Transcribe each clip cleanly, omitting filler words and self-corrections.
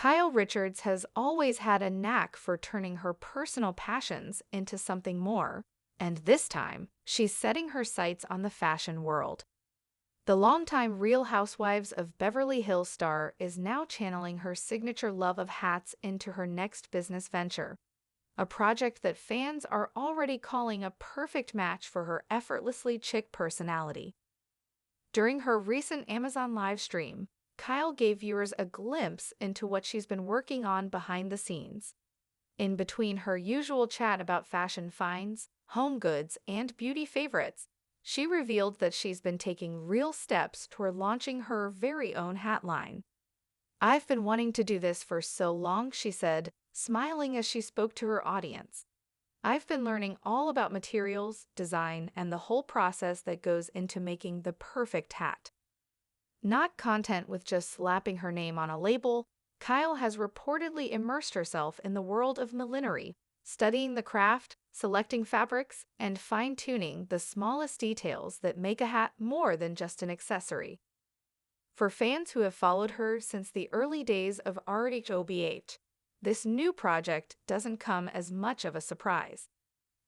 Kyle Richards has always had a knack for turning her personal passions into something more, and this time, she's setting her sights on the fashion world. The longtime Real Housewives of Beverly Hills star is now channeling her signature love of hats into her next business venture, a project that fans are already calling a perfect match for her effortlessly chic personality. During her recent Amazon live stream, Kyle gave viewers a glimpse into what she's been working on behind the scenes. In between her usual chat about fashion finds, home goods, and beauty favorites, she revealed that she's been taking real steps toward launching her very own hat line. "I've been wanting to do this for so long," she said, smiling as she spoke to her audience. "I've been learning all about materials, design, and the whole process that goes into making the perfect hat." Not content with just slapping her name on a label, Kyle has reportedly immersed herself in the world of millinery, studying the craft, selecting fabrics, and fine-tuning the smallest details that make a hat more than just an accessory. For fans who have followed her since the early days of RHOBH, this new project doesn't come as much of a surprise.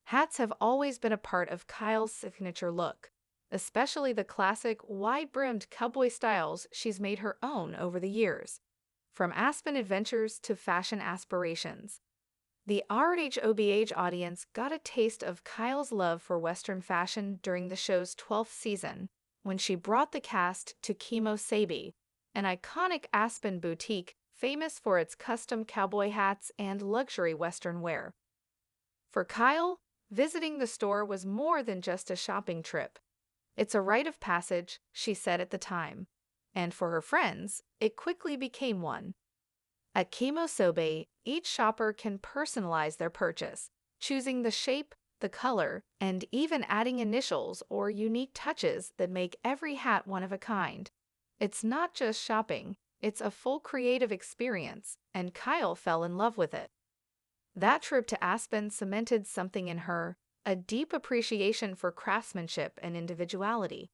Hats have always been a part of Kyle's signature look, especially the classic wide-brimmed cowboy styles she's made her own over the years. From Aspen adventures to fashion aspirations, the RHOBH audience got a taste of Kyle's love for Western fashion during the show's 12th season, when she brought the cast to Kimo Sabe, an iconic Aspen boutique famous for its custom cowboy hats and luxury Western wear. For Kyle, visiting the store was more than just a shopping trip. "It's a rite of passage," she said at the time, and for her friends, it quickly became one. At Kimo Sobe, each shopper can personalize their purchase, choosing the shape, the color, and even adding initials or unique touches that make every hat one of a kind. It's not just shopping, it's a full creative experience, and Kyle fell in love with it. That trip to Aspen cemented something in her, a deep appreciation for craftsmanship and individuality.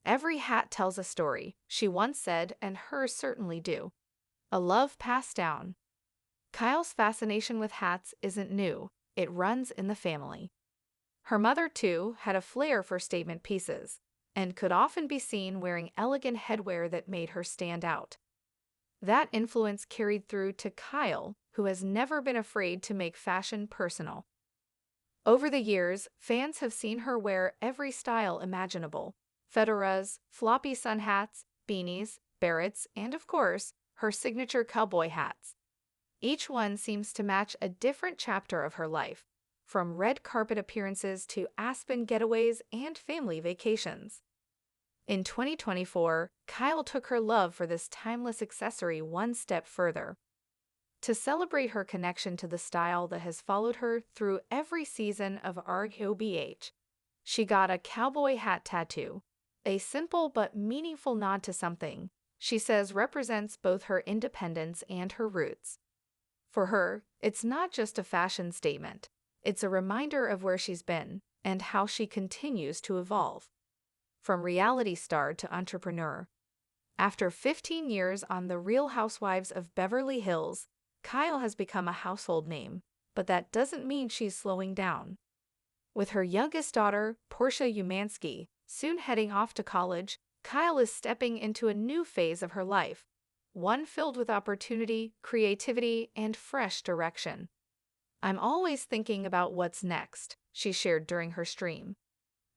"Every hat tells a story," she once said, and hers certainly do. A love passed down. Kyle's fascination with hats isn't new, it runs in the family. Her mother, too, had a flair for statement pieces, and could often be seen wearing elegant headwear that made her stand out. That influence carried through to Kyle, who has never been afraid to make fashion personal. Over the years, fans have seen her wear every style imaginable: fedoras, floppy sun hats, beanies, barrettes, and of course, her signature cowboy hats. Each one seems to match a different chapter of her life, from red carpet appearances to Aspen getaways and family vacations. In 2024, Kyle took her love for this timeless accessory one step further. To celebrate her connection to the style that has followed her through every season of RHOBH, she got a cowboy hat tattoo, a simple but meaningful nod to something she says represents both her independence and her roots. For her, it's not just a fashion statement, it's a reminder of where she's been and how she continues to evolve. From reality star to entrepreneur. After 15 years on The Real Housewives of Beverly Hills, Kyle has become a household name, but that doesn't mean she's slowing down. With her youngest daughter, Portia Umansky, soon heading off to college, Kyle is stepping into a new phase of her life, one filled with opportunity, creativity, and fresh direction. "I'm always thinking about what's next," she shared during her stream.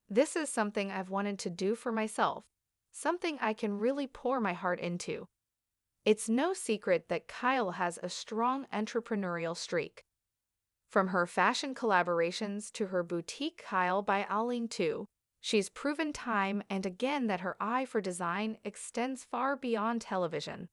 "This is something I've wanted to do for myself, something I can really pour my heart into." It's no secret that Kyle has a strong entrepreneurial streak. From her fashion collaborations to her boutique Kyle by Aline 2, she's proven time and again that her eye for design extends far beyond television.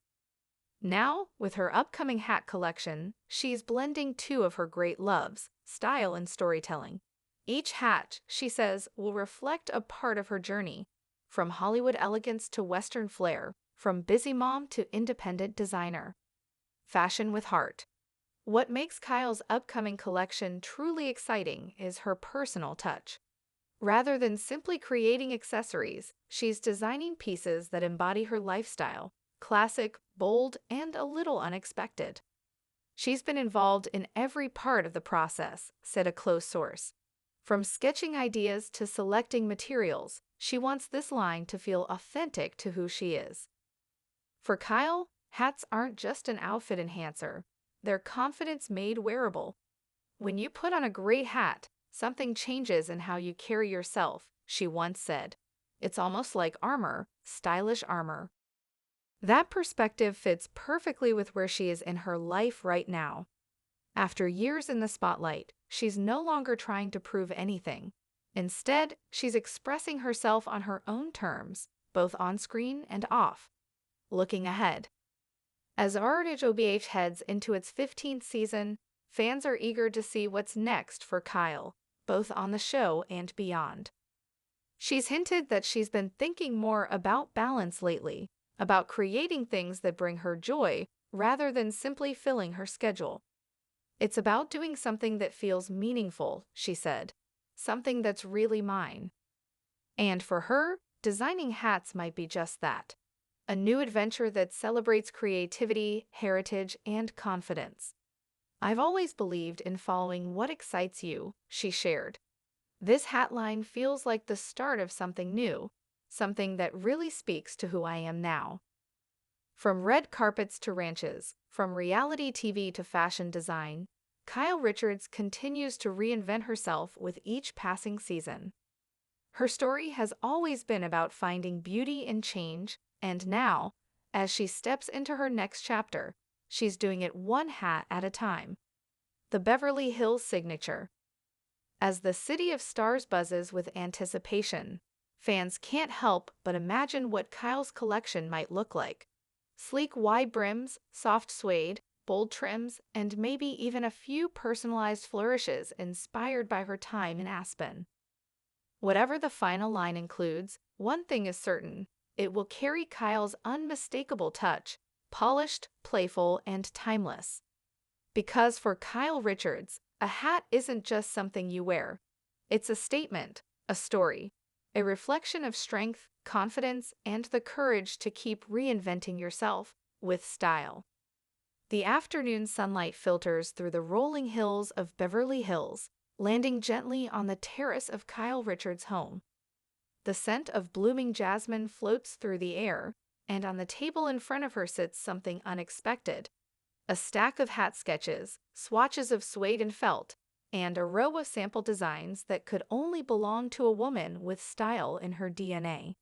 Now, with her upcoming hat collection, she's blending two of her great loves, style and storytelling. Each hat, she says, will reflect a part of her journey, from Hollywood elegance to Western flair, from busy mom to independent designer. Fashion with heart. What makes Kyle's upcoming collection truly exciting is her personal touch. Rather than simply creating accessories, she's designing pieces that embody her lifestyle, classic, bold, and a little unexpected. She's been involved in every part of the process, said a close source. From sketching ideas to selecting materials, she wants this line to feel authentic to who she is. For Kyle, hats aren't just an outfit enhancer, they're confidence made wearable. When you put on a great hat, something changes in how you carry yourself, she once said. It's almost like armor, stylish armor. That perspective fits perfectly with where she is in her life right now. After years in the spotlight, she's no longer trying to prove anything. Instead, she's expressing herself on her own terms, both on screen and off. Looking ahead. As RHOBH heads into its 15th season, fans are eager to see what's next for Kyle, both on the show and beyond. She's hinted that she's been thinking more about balance lately, about creating things that bring her joy rather than simply filling her schedule. It's about doing something that feels meaningful, she said, something that's really mine. And for her, designing hats might be just that. A new adventure that celebrates creativity, heritage, and confidence. I've always believed in following what excites you, she shared. This hat line feels like the start of something new, something that really speaks to who I am now. From red carpets to ranches, from reality TV to fashion design, Kyle Richards continues to reinvent herself with each passing season. Her story has always been about finding beauty in change, and now, as she steps into her next chapter, she's doing it one hat at a time. The Beverly Hills signature. As the City of Stars buzzes with anticipation, fans can't help but imagine what Kyle's collection might look like. Sleek wide brims, soft suede, bold trims, and maybe even a few personalized flourishes inspired by her time in Aspen. Whatever the final line includes, one thing is certain, it will carry Kyle's unmistakable touch, polished, playful, and timeless. Because for Kyle Richards, a hat isn't just something you wear. It's a statement, a story, a reflection of strength, confidence, and the courage to keep reinventing yourself with style. The afternoon sunlight filters through the rolling hills of Beverly Hills, landing gently on the terrace of Kyle Richards' home. The scent of blooming jasmine floats through the air, and on the table in front of her sits something unexpected. A stack of hat sketches, swatches of suede and felt, and a row of sample designs that could only belong to a woman with style in her DNA.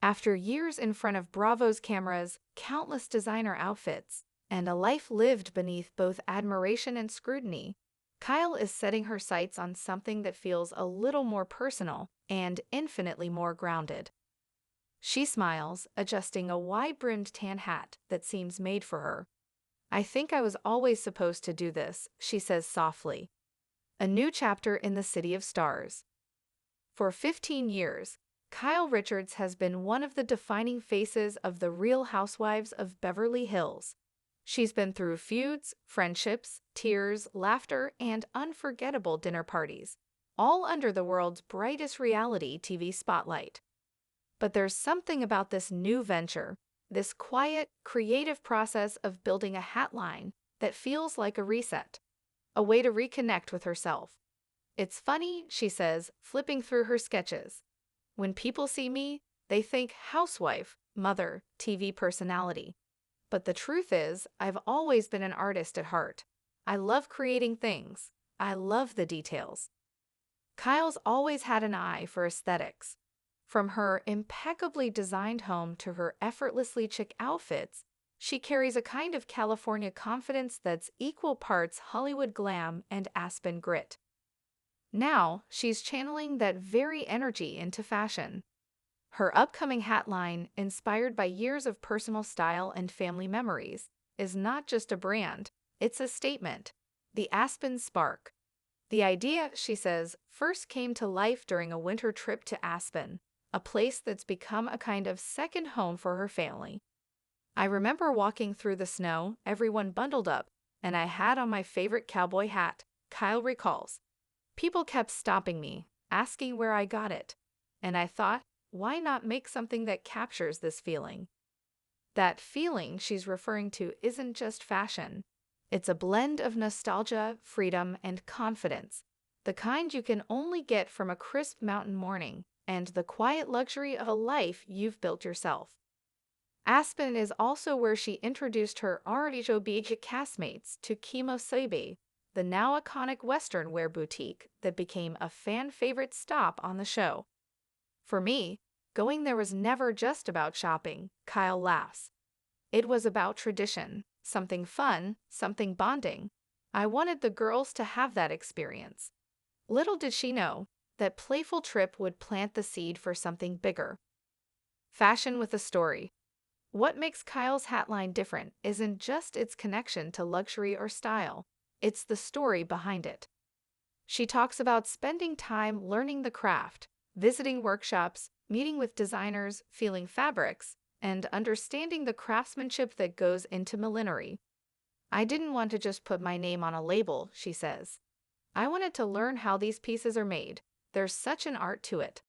After years in front of Bravo's cameras, countless designer outfits, and a life lived beneath both admiration and scrutiny, Kyle is setting her sights on something that feels a little more personal and infinitely more grounded. She smiles, adjusting a wide-brimmed tan hat that seems made for her. I think I was always supposed to do this, she says softly. A new chapter in the City of Stars. For 15 years, Kyle Richards has been one of the defining faces of the Real Housewives of Beverly Hills. She's been through feuds, friendships, tears, laughter, and unforgettable dinner parties, all under the world's brightest reality TV spotlight. But there's something about this new venture, this quiet, creative process of building a hat line that feels like a reset, a way to reconnect with herself. It's funny, she says, flipping through her sketches. When people see me, they think housewife, mother, TV personality. But the truth is, I've always been an artist at heart. I love creating things. I love the details. Kyle's always had an eye for aesthetics. From her impeccably designed home to her effortlessly chic outfits, she carries a kind of California confidence that's equal parts Hollywood glam and Aspen grit. Now, she's channeling that very energy into fashion. Her upcoming hat line, inspired by years of personal style and family memories, is not just a brand, it's a statement. The Aspen Spark. The idea, she says, first came to life during a winter trip to Aspen, a place that's become a kind of second home for her family. I remember walking through the snow, everyone bundled up, and I had on my favorite cowboy hat, Kyle recalls. People kept stopping me, asking where I got it, and I thought, why not make something that captures this feeling? That feeling she's referring to isn't just fashion. It's a blend of nostalgia, freedom, and confidence, the kind you can only get from a crisp mountain morning and the quiet luxury of a life you've built yourself. Aspen is also where she introduced her RHOBH castmates to Kimosabe, the now iconic Western wear boutique that became a fan-favorite stop on the show. For me, going there was never just about shopping, Kyle laughs. It was about tradition, something fun, something bonding. I wanted the girls to have that experience. Little did she know, that playful trip would plant the seed for something bigger. Fashion with a story. What makes Kyle's hat line different isn't just its connection to luxury or style, it's the story behind it. She talks about spending time learning the craft, visiting workshops, meeting with designers, feeling fabrics, and understanding the craftsmanship that goes into millinery. I didn't want to just put my name on a label, she says. I wanted to learn how these pieces are made. There's such an art to it.